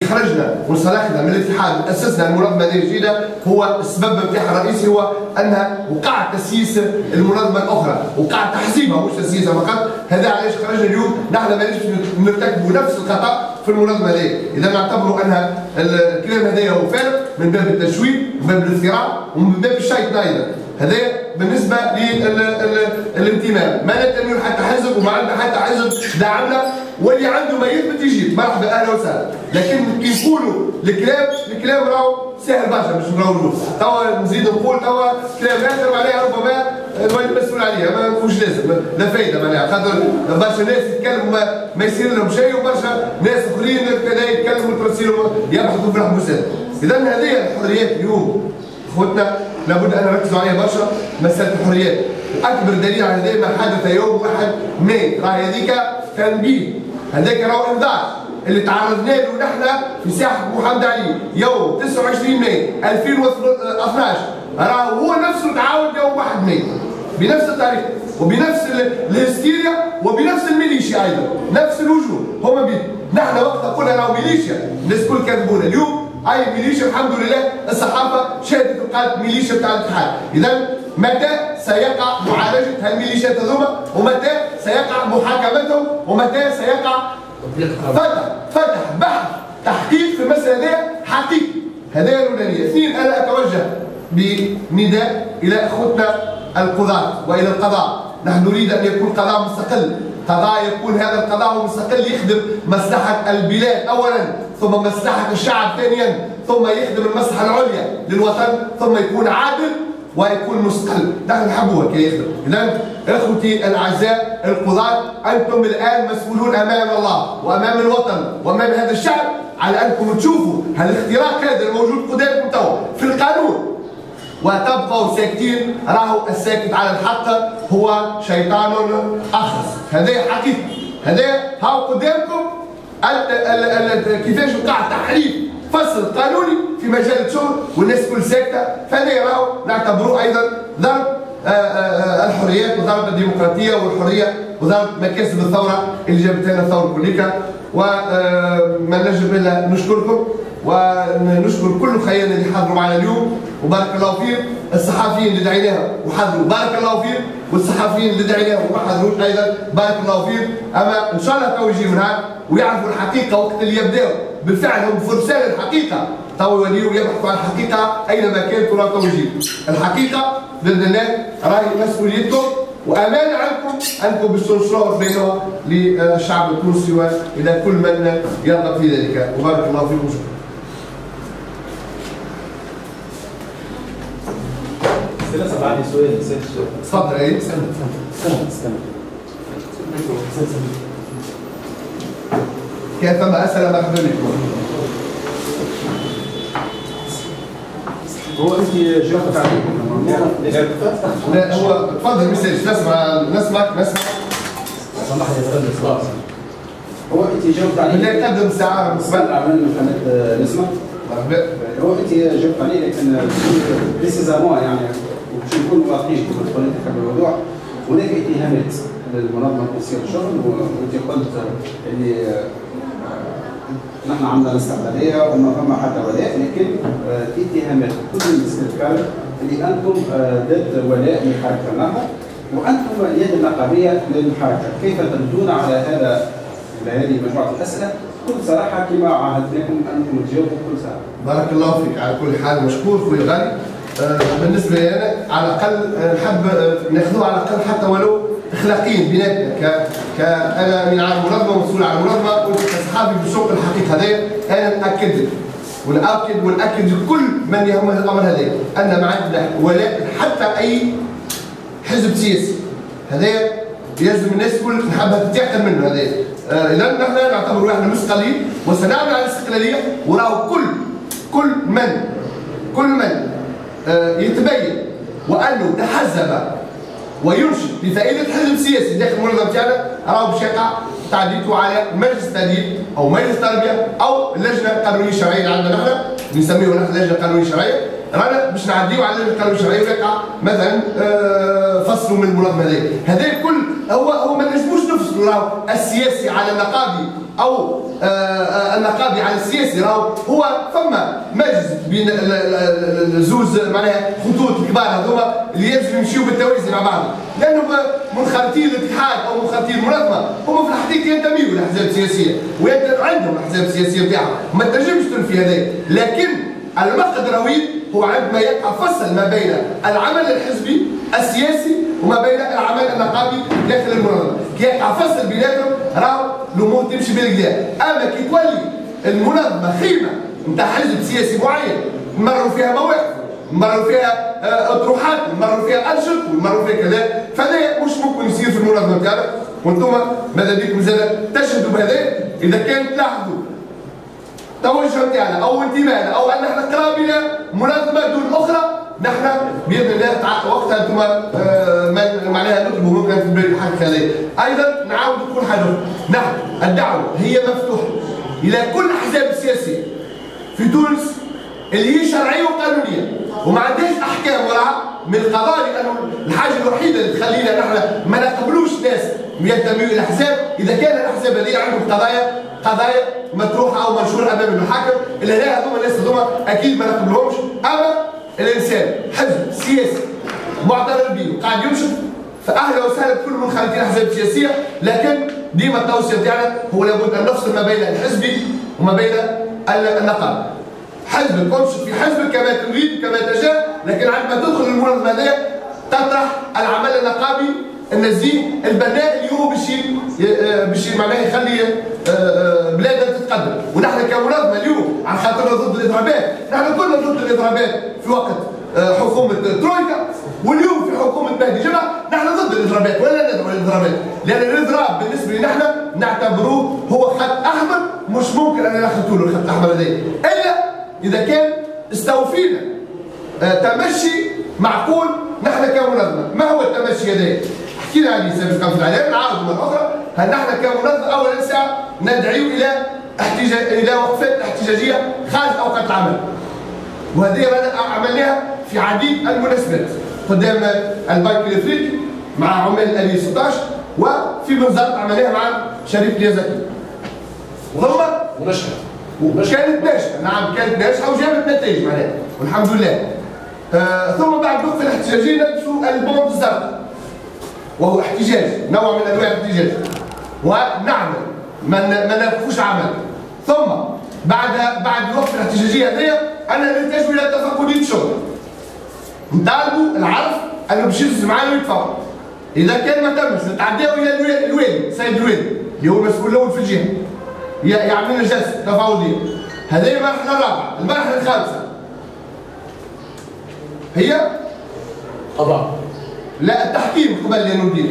خرجنا وانسلخنا من الاتحاد واسسنا المنظمه هذه الجديده هو السبب نتاعها الرئيسي هو ان وقع تاسيس المنظمه الاخرى، وقع تحزيبها مش تاسيسها فقط. هذا علاش خرجنا اليوم نحن ماناش نرتكبوا نفس الخطا في المنظمه هذه، اذا نعتبروا ان الكلام هذايا هو فارغ من باب التشويه ومن باب الافتراء ومن باب الشيطان ايضا. هذا بالنسبه للانتماء، ما ننتمي حتى حزب وما عندنا حتى حزب دعمنا، واللي عنده ما يثبت يجي مرحبا اهلا وسهلا. لكن كي نقولوا الكلام راهو سهل برشا باش نراولوه، توا نزيد نقول توا كلام اخر معناها ربما نولي مسؤول عليه، ما مش لازم لا فايده معناها، خاطر برشا ناس يتكلموا ما يصير لهم شيء، وبرشا ناس اخرين كذا يتكلموا وترسلوا يبحثوا في الحبوسات. اذا هذه الحريات اليوم اخوتنا لابد ان نركزوا عليها برشا، مساله الحريات. واكبر دليل على هذا ما حدث يوم 1 ماي، راهي هذيك تنبيه، هذاك راهو انذار اللي تعرضنا له نحن في ساحه محمد علي يوم 29 ماي 2012، راهو هو نفسه تعاود يوم 1 ماي بنفس الطريقه وبنفس الهستيريا وبنفس الميليشيا ايضا، نفس الوجوه هما بيه. نحن وقتها قلنا راهو ميليشيا، الناس الكل كذبونا. اليوم اي ميليشيا الحمد لله الصحافه شهدت وقالت ميليشيا بتاع الاتحاد. اذا متى سيقع معالجه هالميليشيات هذوما، ومتى سيقع محاكمتهم، ومتى سيقع فتح بحث تحقيق في المسألة هذه حقيقي. هذه الأولانية. اثنين، أنا أتوجه بنداء إلى إخوتنا القضاة وإلى القضاء. نحن نريد أن يكون قضاء مستقل، قضاء يكون هذا القضاء هو مستقل، يخدم مصلحة البلاد أولا، ثم مصلحة الشعب ثانيا، ثم يخدم المصلحة العليا للوطن، ثم يكون عادل ويكون مستقل. نحن نحبوها كي يخدم. إذا اخوتي الاعزاء القضاة، انتم الان مسؤولون امام الله وامام الوطن وامام هذا الشعب على انكم تشوفوا هالاختراق هذا الموجود قدامكم توا في القانون وتبقوا ساكتين. راهو الساكت على الحق هو شيطان اخرس. هذا حقيقي، هذا هاو قدامكم كيفاش وقع تحريف فصل قانوني في مجال الشغل والناس كل ساكته. فهذا راهو نعتبروه ايضا ضرب الحريات وضرب الديمقراطيه والحريه وضرب مكاسب الثوره اللي جابت لنا الثوره كلها. وما نجم الا نشكركم ونشكر كل الخيانه اللي حضروا معنا اليوم، وبارك الله فيهم. الصحفيين اللي دعيناهم وحضروا بارك الله فيهم، والصحفيين اللي دعيناهم وما حضروش ايضا بارك الله فيهم. اما ان شاء الله تو يجي نهار ويعرفوا الحقيقه وقت اللي يبداوا بالفعل هم فرسان الحقيقه، تو يوليوا يبحثوا عن الحقيقه اينما كانت ولا تو يجيب الحقيقه. باذن الله راهي مسؤوليتكم وامانه عليكم انكم باش تنشروها بينها للشعب التونسي والى كل من يرغب في ذلك. وبارك الله فيكم. شكرا. لسه عندي سؤال. تفضل. ايه استنى. كان ثم اسئله مرحبا بكم. هو انت جاوبت عليه؟ لا هو تفضل مساج نسمعك. سمح لي استنى. هو انت جاوبت عليه؟ لا تقدم ساعه بالنسبه للعمل من قناه نسمع. مرحبا. هو انت جاوبت عليه لكن بريسيزامون يعني باش نكونوا واضحين كما تقول انت في الموضوع. هناك اتهامات للمنظمه التونسيه للشغل، وانت قلت اللي نحن عندنا الاستقلاليه وما فما حتى ولاء، لكن اتهامات كل الاستذكار اللي انتم ضد ولاء لحركه النهضه وانتم اليد النقابيه للحركه، كيف تردون على هذه مجموعه الاسئله بكل صراحه كما عهدناكم انكم تجاوبوا بكل صراحه. بارك الله فيك على كل حال، مشكور خويا الغالي. بالنسبه لي انا على الاقل نحب ناخذوها على الاقل حتى ولو اخلاقيا بيناتنا انا من على المنظمه ومسؤول على المنظمه وكصحافي بشوق الحقيقه هذايا. انا ناكد وناكد لكل من يهمه الامر هذايا ان ما عندنا ولاء حتى اي حزب سياسي. هذايا يلزم الناس الكل نحبها تتيقن منه. هذايا اذا نحن نعتبر احنا مستقلين وسنعمل على الاستقلاليه، وراهو كل من يتبين وانه تحزب وينشد بفائده حزب سياسي داخل المنظمه تاعنا راهو باش يقع تعديته على مجلس التأديب او مجلس التربيه او اللجنه القانونيه الشرعيه اللي عندنا نحن نسميه نحن اللجنه القانونيه الشرعيه. رانا باش نعديو على القانون الشرعي ويقع مثلا فصلوا من المنظمه هذا الكل هو ما نجموش نفصلوا راهو السياسي على النقابي او النقابي على السياسي، راهو هو فما مجلس بين الزوز معناها خطوط الكبار هذوما اللي يلزم يمشيو بالتوازي مع بعض، لانهم منخرطين الاتحاد او منخرطين المنظمه هما في الحقيقه ينتميوا للاحزاب السياسيه وعندهم الاحزاب السياسيه بتاعهم، ما تنجمش تنفي هذا، لكن المقصد الرويد هو عندما يقع فصل ما بين العمل الحزبي السياسي وما بين العمل النقابي داخل المنظمه، كي يقع فصل بيناتهم راهو الامور تمشي بالكدا، اما كي تولي المنظمه خيمه نتاع حزب سياسي معين نمروا فيها مواقف، نمروا فيها اطروحات، نمروا فيها انشطه، نمروا فيها كذا، فهذا مش ممكن يصير في المنظمه تاعنا، وانتم ماذا بيكم زاد تشهدوا بهذا اذا كان تلاحظوا التوجه نتاعنا او انتمائنا او ان احنا قراب الى منظمه دون اخرى، نحن باذن الله وقتها انتم معناها نطلبوا ممكن في الحق هذا. ايضا نعاود نقول حاجه، نحن الدعوه هي مفتوحه الى كل الاحزاب السياسيه في تونس اللي هي شرعيه وقانونيه وما عندهاش احكام وراها من القضاء، لانه الحاجه الوحيده اللي تخلينا نحن ما نقبلوش ناس ينتميوا الى الاحزاب اذا كان الاحزاب هذه عندهم قضايا مطروحه او منشوره امام المحاكم، اللي هذوما الناس هذوما اكيد ما نقبلهمش، اما الانسان حزب سياسي معترف به قاعد ينشط فاهلا وسهلا بكل منخرطين الاحزاب السياسيه، لكن ديما التوصيه تاعنا هو لابد ان نفصل ما بين الحزبي وما بين النقابه. حزب تنشط في حزبك كما تريد كما تشاء، لكن عندما تدخل المنظمه هذه تطرح العمل النقابي النزيه البناء اللي هو باش معناها يخلي بلادنا تتقدم، ونحن كمنظمه اليوم عن خاطرنا ضد الاضرابات، نحن كنا ضد الاضرابات في وقت حكومه ترويكا، واليوم في حكومه مهدي جمعه نحن ضد الاضرابات ولا ندعو للاضرابات، لان الاضراب بالنسبه لنا نحن نعتبروه هو خط احمر مش ممكن ان نخطوا له الخط الاحمر هذا الا اذا كان استوفينا تمشي معقول نحن كمنظمه. ما هو التمشي هذا؟ حكينا عليه سابقا في الاعلام، نعاود مره اخرى، هل نحن كمنظمه اولا ساعه ندعو الى وقفات احتجاجيه خارج اوقات العمل، وهذه رانا عملناها في عديد المناسبات قدام البنك الافريقي مع عمال الاليه 16 وفي منظمه عملناها مع شريف اليزكي. وكانت ناجحه، نعم كانت ناجحه وجابت نتائج معناها والحمد لله. ثم بعد الوقفه الاحتجاجيه ندرسوا البوند الزرقاء وهو احتجاج، نوع من انواع الاحتجاج، ونعمل ما نوقفوش عمل. ثم بعد الوقفه الاحتجاجيه هذه انا نلتجئ الى تفقديه الشغل. نطالبوا العرف انه باش يجلس معنا ويتفاوض. اذا كان ما تمش نتعداو الى الوالي، سيد الوالي اللي هو المسؤول الاول في الجهه. يعمل لنا جلسه تفاوضيه. هذه المرحله الرابعه، المرحله الخامسه هي قضاء. لا التحكيم قبل اللي ندير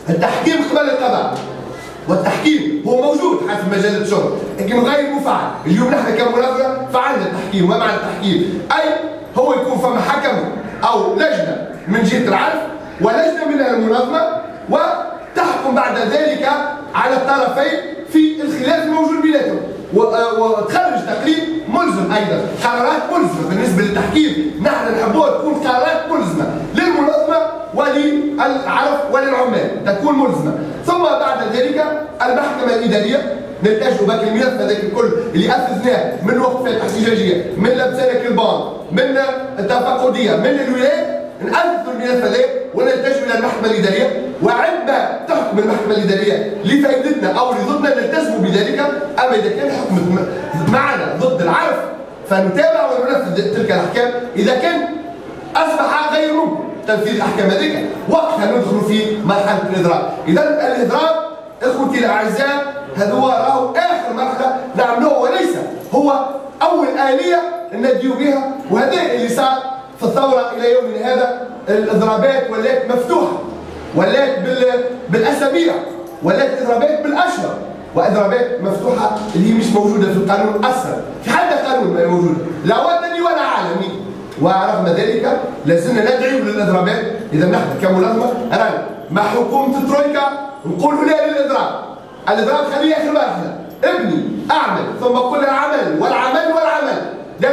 التحكيم قبل القضاء، والتحكيم هو موجود حسب مجال الشغل لكن غير مفعل. اليوم نحن كمنظمه فعلنا التحكيم. وما معنى التحكيم؟ اي هو يكون فما حكم او لجنه من جهه العرف ولجنه من المنظمه وتحكم بعد ذلك على الطرفين في الخلاف الموجود بيناتهم وتخرج تقرير ملزم. ايضا قرارات ملزمه بالنسبه للتحكيم، نحن نحبوها تكون قرارات ملزمه للمنظمه وللعرف وللعمال تكون ملزمه. ثم بعد ذلك المحكمه الاداريه نلتجئ بك الملف هذاك الكل اللي اثثناه من وقفات احتجاجيه، من لبسانه كربان، من التفقديه، من الولايه، نأثث الملف هذا ونلتجئ الى المحكمه الاداريه، وعندما تحكم المحكمه الاداريه لفائدتنا او لضدنا نلتزم بذلك. اما اذا كان حكم معنا ضد العرف فنتابع وننفذ تلك الاحكام. اذا كان اصبح غير ممكن تنفيذ الاحكام هذيك وقتها ندخل في مرحله الاضراب. اذا الاضراب اخوتي الاعزاء هذا هو راهو اخر مرحله نعملوه وليس هو اول اليه نديو بها، وهذا اللي صار في الثوره الى يومنا هذا. الاضرابات ولات مفتوحه، ولات بالاسابيع، ولات اضرابات بالاشهر، واضرابات مفتوحه اللي هي مش موجوده في القانون اصلا، في حتى قانون ما موجود لا وطني ولا عالمي. ورغم ذلك لازلنا ندعو للاضرابات. اذا نحن كمنظمه رانا مع حكومه الترويكا نقولوا لا للاضراب. الاضراب خليه اخر مرحله، ابني اعمل ثم قل العمل والعمل والعمل، لا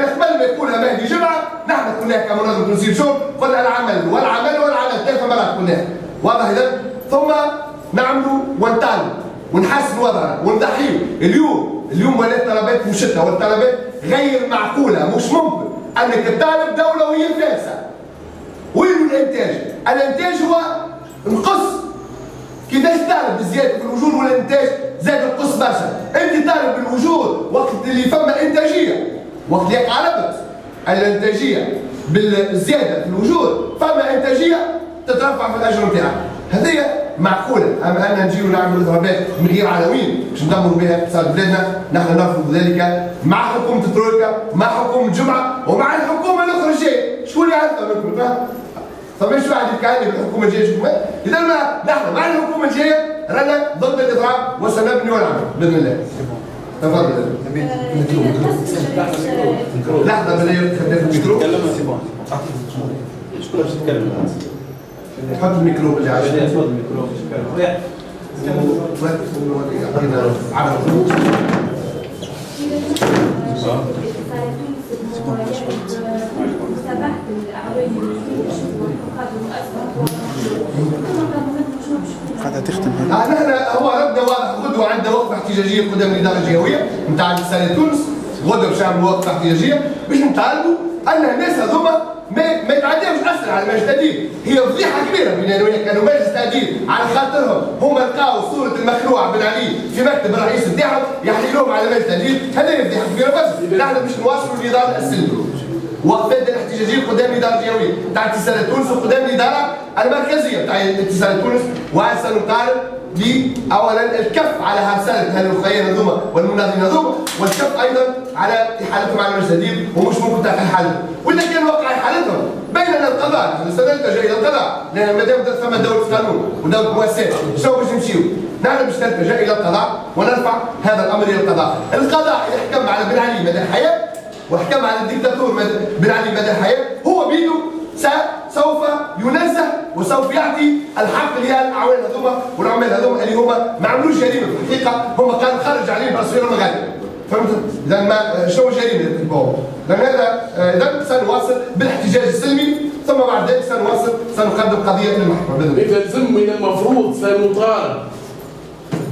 قلناها كمنظمه تونسيه شغل، قلنا العمل والعمل والعمل 3 مرات قلناها، واضح اذا؟ ثم نعملوا ونتعلموا ونحسنوا وضعنا ونضحيوا. اليوم ولات طلبات مشتة والطلبات غير معقوله، مش ممكن انك تطالب دوله وهي فاسده. وين الانتاج؟ الانتاج هو نقص. كيفاش طالب بزياده في الاجور والانتاج زاد القص برشا؟ انت طالب بالاجور وقت اللي فما انتاجيه، وقت اللي عرفت الانتاجيه بالزياده في الاجور فما انتاجيه تترفع في الاجر نتاعك. هذه معقوله، اما ان نجيو نعملوا ضربات من غير عناوين باش ندمروا بها اقتصاد بلادنا، نحن نرفض ذلك مع حكومه الترويكا، مع حكومه الجمعه ومع الحكومه الاخرى الجايه. شكون يعرفها منكم؟ فماش واحد يتكلم بالحكومه الجايه شكون؟ اذا نحن مع الحكومه الجايه رانا ضد الاضراب وسنبني ونعمل باذن الله. تفضل. لحظه بلا خلينا في الميكرو. شكون باش يتكلم؟ حط الميكرو اللي عايش. تفضل الميكرو باش يتكلم. قاعدة تختم. نحن هو ردنا واضح، غدوه عندنا وقفه احتجاجيه قدام الاداره الجهويه نتاع رساله تونس، غدوه باش نعملوا وقفه احتجاجيه باش نطالبوا ان الناس هذوما ما يتعداوش اصلا على مجلس التأديب. هي فضيحه كبيره بيننا وياك، كانوا مجلس التأديب على خاطرهم هما لقاو صوره المخلوع بن علي في مكتب الرئيس نتاعهم يحللوهم على مجلس التأديب. هذه فضيحه كبيره برشا. نحن باش نواصلوا النضال السلمي. وقفتنا الاحتجاجيه قدام الاداره الجهويه تاع اتصالات تونس وقدام الاداره المركزيه تاع اتصالات تونس، وسنطالب اولا الكف على هرسله هالخيان هذوما والمناضلين هذوما، والكف ايضا على احالتهم على مجلس التأديب، ومش ممكن تلقى حل. واذا كان وقع احالتهم بيننا القضاء، نحن سنلتجا الى القضاء، لان ما دام ثم دوله قانون ودوله مؤسسات شنو باش نمشيو؟ نحن باش نلتجا الى القضاء ونرفع هذا الامر الى القضاء. القضاء اللي حكم على بن علي مدى الحياه وحكم على الدكتاتور بن علي مدى الحياه، هو بيده سوف ينزه وسوف يعطي الحق للاعوان هذوما والعمال هذوما اللي هما ما عملوش جريمه في الحقيقه، هما كانوا خرج عليهم تصوير المغاربه. فهمت؟ اذا ما شنو الجريمه اللي تتبعوها؟ لان هذا اذا سنواصل بالاحتجاج السلمي، ثم بعد ذلك سنقدم قضيه للمحكمه باذن الله. اذا لازم من المفروض سنطالب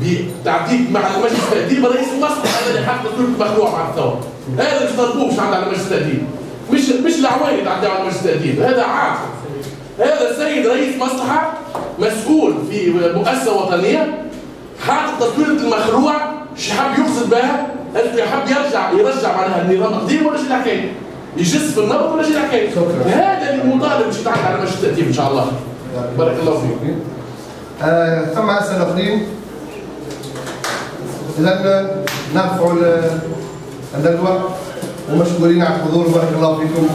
بتعديل مع مجلس التأديب رئيس المصلحه الذي حق تصوير المخلوع مع الثوره. هذا اللي طلبوه مش على مجلس التأديب. مش العوائل يتعدوا على مجلس التأديب، هذا عاقل. هذا السيد رئيس مصلحه مسؤول في مؤسسه وطنيه حاط تصوير المخلوع، شو حاب يقصد بها؟ انه يحب يرجع معناها النظام القديم ولا شو الحكايه؟ يجس في النبض ولا شو الحكايه؟ هذا اللي المطالب باش يتعدى على مجلس التأديب ان شاء الله. بارك الله فيك. ثم اسئله اخرين. اذا نرفع الندوه ومشكورين على الحضور، بارك الله فيكم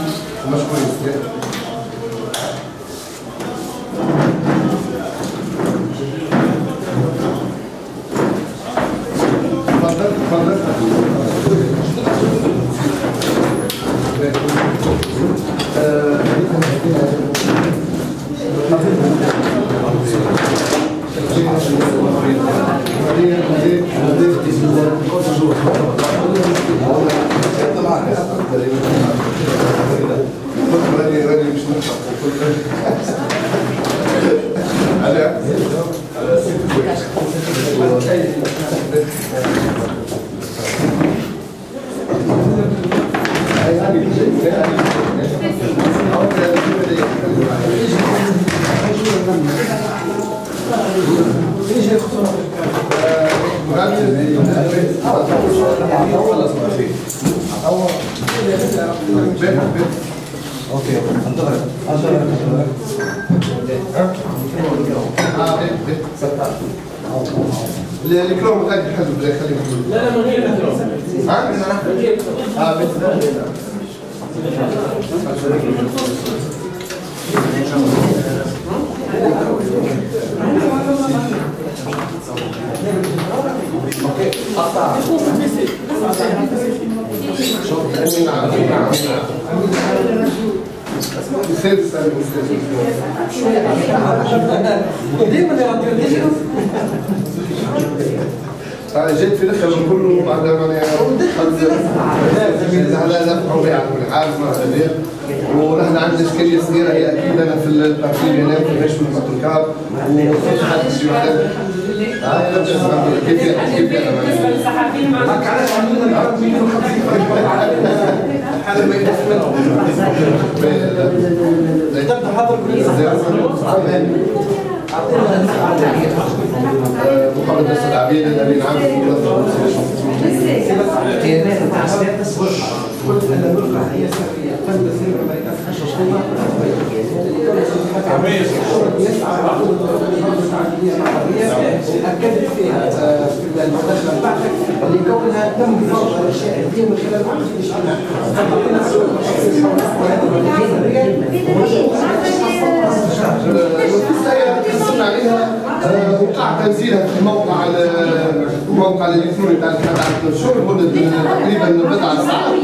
ومشكورين. الكروم غادي يحلوا بلا خليهم. لا من غير الكروم. من غير اوكي قطع. أنا جيت في الآخر كله بعد ما لا نفعوا بها على كل حال مرة ثانية. احنا عندنا اشكاليه صغيره هي اكيد انا في الترتيب هنا في الريش من الكاب كيف بالنسبه للصحفيين ما علاش عندنا العرب 150 هذا ما يدخل تبدا حضر محمد نصر العبيد الامين العام في منظمه قلت ان الرقعه هي سريه تم تسليم عمليات الشرطه يسعى التعديليه العربيه اكدت فيها في المداخله بتاعتك لكونها تم فرض الاشياء الدين من خلال عمل الاشعاع حصلنا عليها وقع تنزيلها في موقع الالكتروني بتاع الاتحاد العربي للشغل تقريبا بضع ساعات.